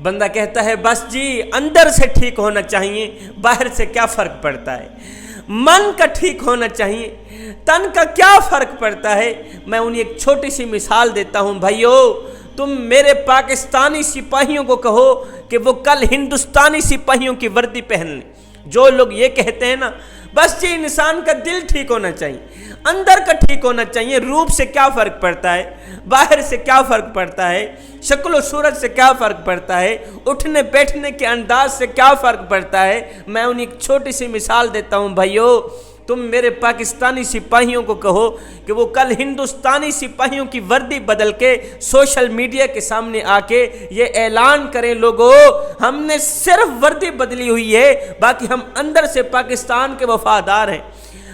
بندہ کہتا ہے بس جی اندر سے ٹھیک ہونا چاہیے، باہر سے کیا فرق پڑتا ہے، من کا ٹھیک ہونا چاہیے، تن کا کیا فرق پڑتا ہے۔ میں انہیں ایک چھوٹی سی مثال دیتا ہوں، بھائیو تم میرے پاکستانی سپاہیوں کو کہو کہ وہ کل ہندوستانی سپاہیوں کی وردی پہن لیں۔ جو لوگ یہ کہتے ہیں نا بس جی انسان کا دل ٹھیک ہونا چاہیے، اندر کا ٹھیک ہونا چاہیے، روپ سے کیا فرق پڑتا ہے، باہر سے کیا فرق پڑتا ہے، شکل و صورت سے کیا فرق پڑتا ہے، اٹھنے بیٹھنے کے انداز سے کیا فرق پڑتا ہے۔ میں انہیں ایک چھوٹی سی مثال دیتا ہوں، بھائیو تم میرے پاکستانی سپاہیوں کو کہو کہ وہ کل ہندوستانی سپاہیوں کی وردی بدل کے سوشل میڈیا کے سامنے آ کے یہ اعلان کریں، لوگوں ہم نے صرف وردی بدلی ہوئی ہے، باقی ہم اندر سے پاکستان کے وفادار ہیں۔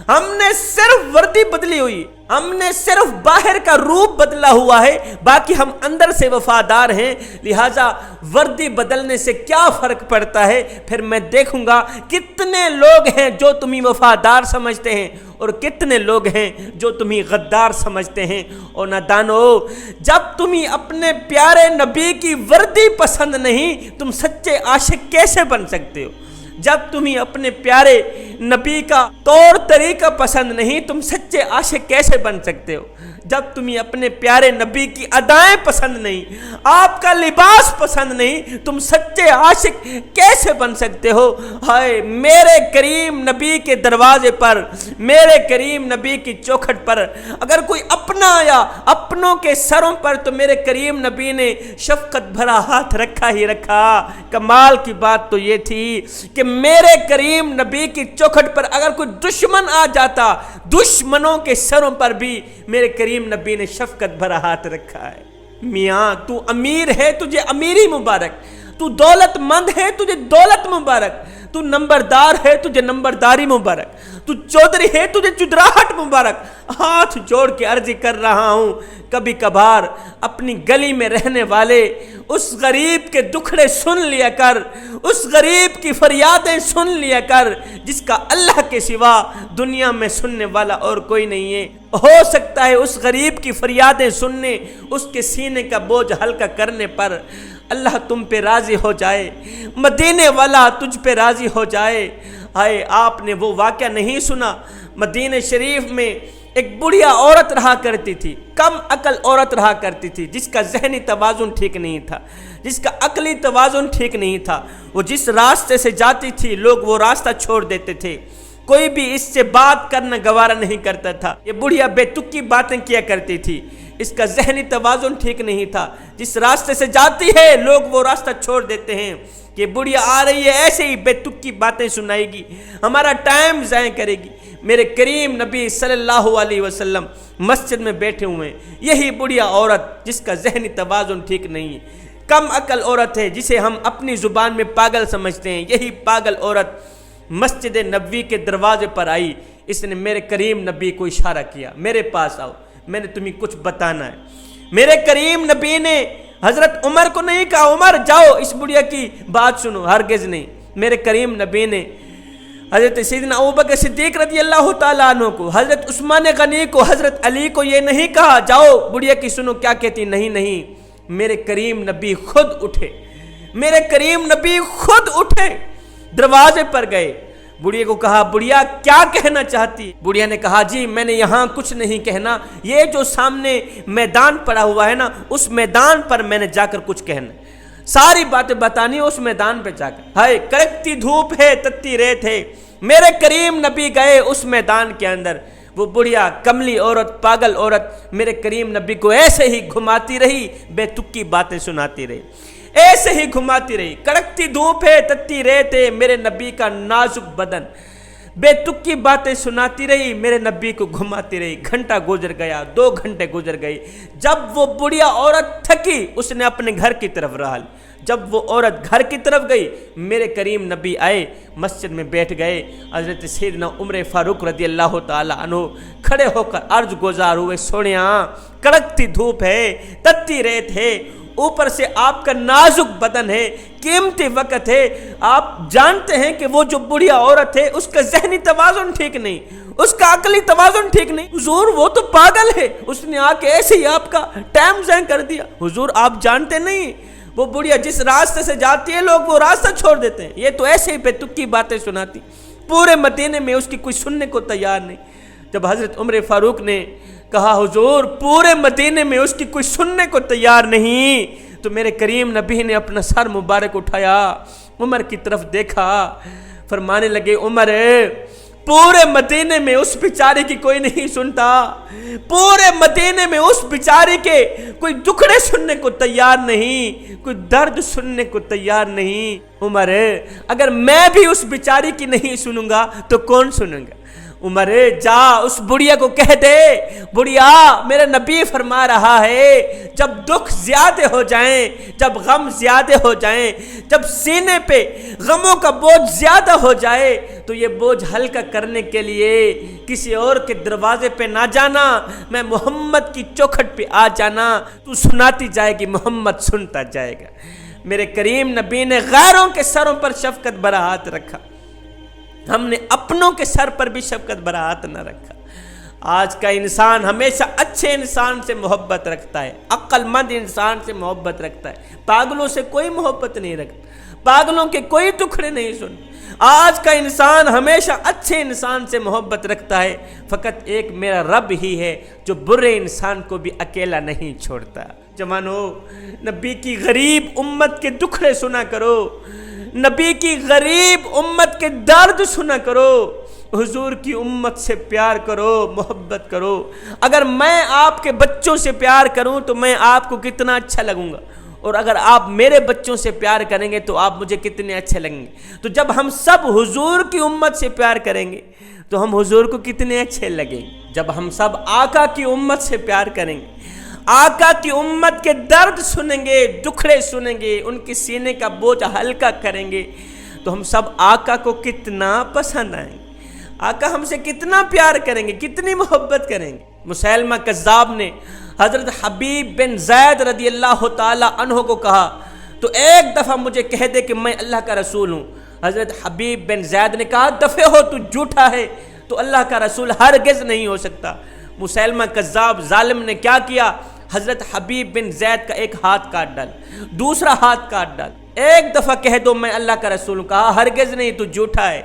ہم نے صرف وردی بدلی ہوئی، ہم نے صرف باہر کا روپ بدلا ہوا ہے، باقی ہم اندر سے وفادار ہیں، لہٰذا وردی بدلنے سے کیا فرق پڑتا ہے۔ پھر میں دیکھوں گا کتنے لوگ ہیں جو تمہیں وفادار سمجھتے ہیں اور کتنے لوگ ہیں جو تمہیں غدار سمجھتے ہیں۔ اور نادانو، جب تمہیں اپنے پیارے نبی کی وردی پسند نہیں، تم سچے عاشق کیسے بن سکتے ہو؟ جب تمہیں اپنے پیارے نبی کا طور طریقہ پسند نہیں، تم سچے عاشق کیسے بن سکتے ہو؟ جب تمہیں اپنے پیارے نبی کی ادائیں پسند نہیں، آپ کا لباس پسند نہیں، تم سچے عاشق کیسے بن سکتے ہو؟ ہائے میرے کریم نبی کے دروازے پر، میرے کریم نبی کی چوکھٹ پر اگر کوئی اپنا آیا اپنوں کے سروں پر تو میرے کریم نبی نے شفقت بھرا ہاتھ رکھا ہی رکھا۔ کمال کی بات تو یہ تھی کہ میرے کریم نبی کی چوکھٹ پر اگر کوئی دشمن آ جاتا، دشمنوں کے سروں پر بھی میرے کریم نبی نے شفقت بھرا ہاتھ رکھا ہے۔ میاں تو امیر ہے، تجھے امیری مبارک، تو دولت مند ہے، تجھے دولت مبارک، تو نمبردار ہے، تجھے نمبرداری مبارک، تو چودھری ہے، تجھے چودراہٹ مبارک۔ ہاتھ جوڑ کے عرض کر رہا ہوں، کبھی کبھار اپنی گلی میں رہنے والے اس غریب کے دکھڑے سن لیا کر، اس غریب کی فریادیں سن لیا کر جس کا اللہ کے سوا دنیا میں سننے والا اور کوئی نہیں ہے۔ ہو سکتا ہے اس غریب کی فریادیں سننے، اس کے سینے کا بوجھ ہلکا کرنے پر اللہ تم پہ راضی ہو جائے، مدینے والا تجھ پہ راضی ہو جائے۔ آئے آپ نے وہ واقعہ نہیں سنا؟ مدینہ شریف میں ایک بڑھیا عورت رہا کرتی تھی، کم عقل عورت رہا کرتی تھی، جس کا ذہنی توازن ٹھیک نہیں تھا، جس کا عقلی توازن ٹھیک نہیں تھا۔ وہ جس راستے سے جاتی تھی لوگ وہ راستہ چھوڑ دیتے تھے، کوئی بھی اس سے بات کرنا گوارا نہیں کرتا تھا۔ یہ بڑھیا بے تکی باتیں کیا کرتی تھی، اس کا ذہنی توازن ٹھیک نہیں تھا۔ جس راستے سے جاتی ہے لوگ وہ راستہ چھوڑ دیتے ہیں کہ بڑھیا آ رہی ہے، ایسے ہی بے تکی باتیں سنائے گی، ہمارا ٹائم ضائع کرے گی۔ میرے کریم نبی صلی اللہ علیہ وسلم مسجد میں بیٹھے ہوئے ہیں، یہی بڑھیا عورت جس کا ذہنی توازن ٹھیک نہیں ہے، کم عقل عورت ہے جسے ہم اپنی زبان میں پاگل سمجھتے ہیں، یہی پاگل عورت مسجد نبوی کے دروازے پر آئی۔ اس نے میرے کریم نبی کو اشارہ کیا، میرے پاس آؤ، میں نے تمہیں کچھ بتانا ہے۔ میرے کریم نبی نے حضرت عمر کو نہیں کہا عمر جاؤ اس بڑھیا کی بات سنو، ہرگز نہیں۔ میرے کریم نبی نے حضرت سیدنا ابوبکر صدیق رضی اللہ تعالیٰ عنہ کو، حضرت عثمان غنی کو، حضرت علی کو یہ نہیں کہا جاؤ بڑھیا کی سنو کیا کہتی، نہیں نہیں۔ میرے کریم نبی خود اٹھے، میرے کریم نبی خود اٹھے، دروازے پر گئے، بڑھیا کو کہا بڑھیا کیا کہنا چاہتی؟ بڑھیا نے کہا جی میں نے یہاں کچھ نہیں کہنا، یہ جو سامنے میدان پڑا ہوا ہے نا اس میدان پر میں نے جا کر کچھ کہنا، ساری باتیں بتانی اس میدان پہ جا کر۔ ہائے کڑکتی دھوپ ہے، تتی ریت ہے، میرے کریم نبی گئے اس میدان کے اندر، وہ بڑھیا کملی عورت، پاگل عورت میرے کریم نبی کو ایسے ہی گھماتی رہی، بے تکی باتیں سناتی رہی، ایسے ہی گھماتی رہی۔ کڑکتی دھوپ ہے، تتی ریت ہے، میرے نبی کا نازک بدن، بے تکی باتیں سناتی رہی، میرے نبی کو گھماتی رہی۔ گھنٹہ گزر گیا، 2 گھنٹے گزر گئے، جب وہ بڑھیا عورت تھکی اس نے اپنے گھر کی طرف رہا لی۔ جب وہ عورت گھر کی طرف گئی میرے کریم نبی آئے، مسجد میں بیٹھ گئے۔ حضرت سیدنا عمر فاروق رضی اللہ تعالی عنہ کھڑے ہو کر عرض گزار ہوئے، سونیا کڑکتی دھوپ ہے، تتی ریت ہے، اوپر سے آپ کا نازک بدن ہے، قیمتی وقت ہے، آپ جانتے ہیں کہ وہ جو بڑھیا عورت ہے اس کا ذہنی توازن ٹھیک نہیں، اس کا عقلی توازن ٹھیک نہیں، حضور وہ تو پاگل ہے، اس نے آ کے ایسے ہی آپ کا ٹائم ضائع کر دیا۔ حضور آپ جانتے نہیں وہ بڑھیا جس راستے سے جاتی ہے لوگ وہ راستہ چھوڑ دیتے ہیں، یہ تو ایسے ہی بے تک کی باتیں سناتی، پورے مدینے میں اس کی کوئی سننے کو تیار نہیں۔ جب حضرت عمر فاروق نے کہا حضور پورے مدینے میں اس کی کوئی سننے کو تیار نہیں، تو میرے کریم نبی نے اپنا سر مبارک اٹھایا، عمر کی طرف دیکھا، فرمانے لگے عمر پورے مدینے میں اس بیچاری کی کوئی نہیں سنتا، پورے مدینے میں اس بیچاری کے کوئی دکھڑے سننے کو تیار نہیں، کوئی درد سننے کو تیار نہیں۔ عمر اگر میں بھی اس بیچاری کی نہیں سنوں گا تو کون سنوں گا؟ عمر جا اس بڑھیا کو کہہ دے، بڑھیا میرا نبی فرما رہا ہے جب دکھ زیادہ ہو جائیں، جب غم زیادہ ہو جائیں، جب سینے پہ غموں کا بوجھ زیادہ ہو جائے تو یہ بوجھ ہلکا کرنے کے لیے کسی اور کے دروازے پہ نہ جانا، میں محمد کی چوکھٹ پہ آ جانا، تو سناتی جائے گی محمد سنتا جائے گا۔ میرے کریم نبی نے غیروں کے سروں پر شفقت بھرا ہاتھ رکھا، ہم نے اپنوں کے سر پر بھی شفقت بھرا ہاتھ نہ رکھا۔ آج کا انسان ہمیشہ اچھے انسان سے محبت رکھتا ہے، عقل مند انسان سے محبت رکھتا ہے، پاگلوں سے کوئی محبت نہیں رکھتا، پاگلوں کے کوئی ٹکڑے نہیں سنتے۔ آج کا انسان ہمیشہ اچھے انسان سے محبت رکھتا ہے، فقط ایک میرا رب ہی ہے جو برے انسان کو بھی اکیلا نہیں چھوڑتا۔ جوانو نبی کی غریب امت کے دکھڑے سنا کرو، نبی کی غریب امت کے درد سنا کرو، حضور کی امت سے پیار کرو، محبت کرو۔ اگر میں آپ کے بچوں سے پیار کروں تو میں آپ کو کتنا اچھا لگوں گا، اور اگر آپ میرے بچوں سے پیار کریں گے تو آپ مجھے کتنے اچھے لگیں گے۔ تو جب ہم سب حضور کی امت سے پیار کریں گے تو ہم حضور کو کتنے اچھے لگیں گے۔ جب ہم سب آقا کی امت سے پیار کریں گے، آقا کی امت کے درد سنیں گے، دکھڑے سنیں گے، ان کے سینے کا بوجھ ہلکا کریں گے، تو ہم سب آقا کو کتنا پسند آئیں گے، آقا ہم سے کتنا پیار کریں گے، کتنی محبت کریں گے۔ مسیلمہ کذاب نے حضرت حبیب بن زید رضی اللہ تعالی عنہ کو کہا تو ایک دفعہ مجھے کہہ دے کہ میں اللہ کا رسول ہوں۔ حضرت حبیب بن زید نے کہا دفع ہو تو جھوٹا ہے، تو اللہ کا رسول ہرگز نہیں ہو سکتا۔ مسیلمہ کذاب ظالم نے کیا کیا؟ حضرت حبیب بن زید کا ایک ہاتھ کاٹ ڈال، دوسرا ہاتھ کاٹ ڈال، ایک دفعہ کہہ دو میں اللہ کا رسول ہوں، کہا ہرگز نہیں، تو جھوٹا ہے۔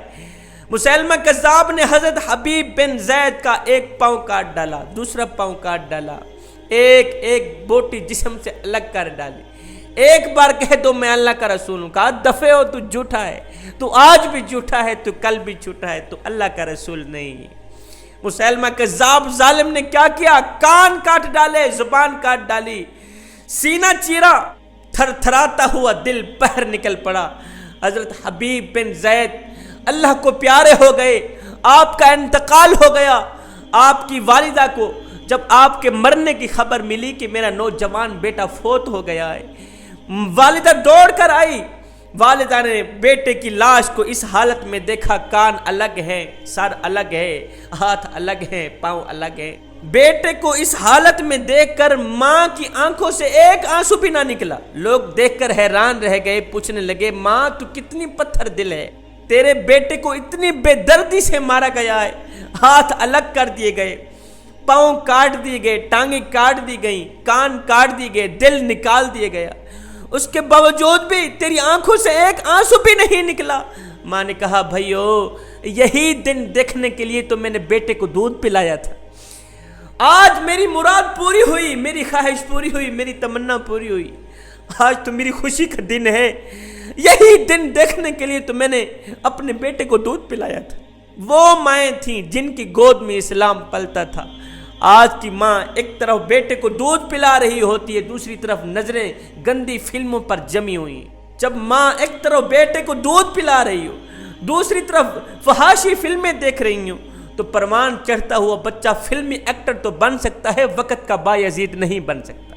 مسیلمہ کذاب نے حضرت حبیب بن زید کا ایک پاؤں کاٹ ڈالا، دوسرا پاؤں کاٹ ڈالا، ایک ایک بوٹی جسم سے الگ کر ڈالی، ایک بار کہہ دو میں اللہ کا رسول ہوں، کہا دفع ہو تو جھوٹا ہے، تو آج بھی جھوٹا ہے، تو کل بھی جھوٹا ہے، تو اللہ کا رسول نہیں۔ مسیلمہ کذاب ظالم نے کیا کیا؟ کان کاٹ ڈالے، زبان کاٹ ڈالی، سینہ چیرا، تھر تھراتا ہوا دل باہر نکل پڑا۔ حضرت حبیب بن زید اللہ کو پیارے ہو گئے، آپ کا انتقال ہو گیا۔ آپ کی والدہ کو جب آپ کے مرنے کی خبر ملی کہ میرا نوجوان بیٹا فوت ہو گیا ہے، والدہ دوڑ کر آئی، والدہ نے بیٹے کی لاش کو اس حالت میں دیکھا، کان الگ ہے، سر الگ ہے، ہاتھ الگ ہے، پاؤں الگ ہے۔ بیٹے کو اس حالت میں دیکھ کر ماں کی آنکھوں سے ایک آنسو بھی نہ نکلا۔ لوگ دیکھ کر حیران رہ گئے، پوچھنے لگے ماں تو کتنی پتھر دل ہے، تیرے بیٹے کو اتنی بے دردی سے مارا گیا ہے، ہاتھ الگ کر دیے گئے، پاؤں کاٹ دیے گئے، ٹانگیں کاٹ دی گئیں، کان کاٹ دیے گئے، دل نکال دیا گیا، اس کے باوجود بھی تیری آنکھوں سے ایک آنسو بھی نہیں نکلا۔ ماں نے کہا بھائیو یہی دن دیکھنے کے لیے تو میں نے بیٹے کو دودھ پلایا تھا، آج میری مراد پوری ہوئی، میری خواہش پوری ہوئی، میری تمنا پوری ہوئی، آج تو میری خوشی کا دن ہے، یہی دن دیکھنے کے لیے تو میں نے اپنے بیٹے کو دودھ پلایا تھا۔ وہ مائیں تھیں جن کی گود میں اسلام پلتا تھا، آج کی ماں ایک طرف بیٹے کو دودھ پلا رہی ہوتی ہے، دوسری طرف نظریں گندی فلموں پر جمی ہوئی۔ جب ماں ایک طرف بیٹے کو دودھ پلا رہی ہو، دوسری طرف فحاشی فلمیں دیکھ رہی ہوں، تو پروان چڑھتا ہوا بچہ فلمی ایکٹر تو بن سکتا ہے، وقت کا بایزید نہیں بن سکتا۔